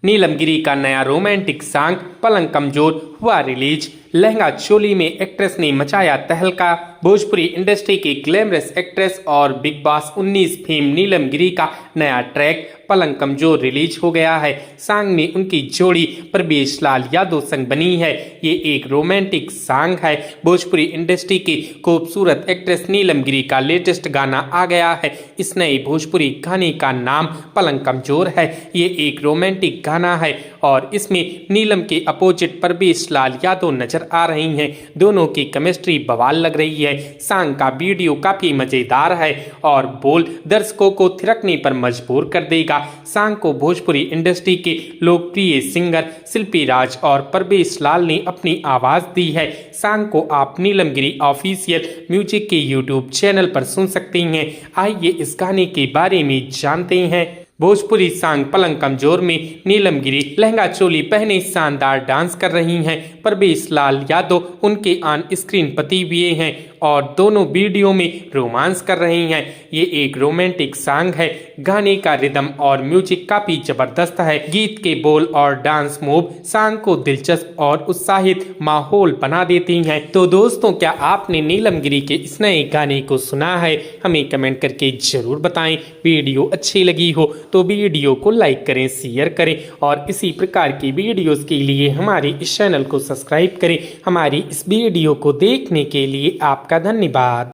नीलम गिरी का नया romantic song पलंग कमजोर हुआ रिलीज। लहंगा चोली में एक्ट्रेस ने मचाया तहलका। भोजपुरी इंडस्ट्री की ग्लैमरस एक्ट्रेस और बिग बॉस 19 फेम नीलम गिरी का नया ट्रैक पलंग कमजोर रिलीज हो गया है। सॉन्ग में उनकी जोड़ी प्रवेश लाल यादव संग बनी है। ये एक रोमांटिक सॉन्ग है। भोजपुरी इंडस्ट्री की खूबसूरत एक्ट्रेस नीलम गिरी का लेटेस्ट गाना आ गया है। इस नए भोजपुरी गाने का नाम पलंग कमजोर है। ये एक रोमांटिक गाना है और इसमें नीलम के अपोजिट प्रवेश लाल यादव नजर आ रही हैं। दोनों की केमिस्ट्री बवाल लग रही है। सॉन्ग का वीडियो काफी मजेदार है और बोल दर्शकों को थिरकने पर मजबूर कर देगा। सॉन्ग को भोजपुरी इंडस्ट्री के लोकप्रिय सिंगर शिल्पी राज और प्रवेश लाल ने अपनी आवाज दी है। सॉन्ग को आप नीलम गिरी ऑफिशियल म्यूजिक के यूट्यूब चैनल पर सुन सकते हैं। आइए इस गाने के बारे में जानते हैं। भोजपुरी सॉन्ग पलंग कमजोर में नीलम गिरी लहंगा चोली पहने शानदार डांस कर रही हैं। प्रवेश लाल यादव उनके ऑन स्क्रीन पति हुए हैं और दोनों वीडियो में रोमांस कर रहे हैं। ये एक रोमांटिक सॉन्ग है। गाने का रिदम और म्यूजिक काफी जबरदस्त है। गीत के बोल और डांस मूव सॉन्ग को दिलचस्प और उत्साहित माहौल बना देती हैं। तो दोस्तों, क्या आपने नीलम गिरी के इस नए गाने को सुना है? हमें कमेंट करके जरूर बताएं। वीडियो अच्छी लगी हो तो वीडियो को लाइक करें, शेयर करें और इसी प्रकार की वीडियोस के लिए हमारे इस चैनल को सब्सक्राइब करें। हमारी इस वीडियो को देखने के लिए आपका धन्यवाद।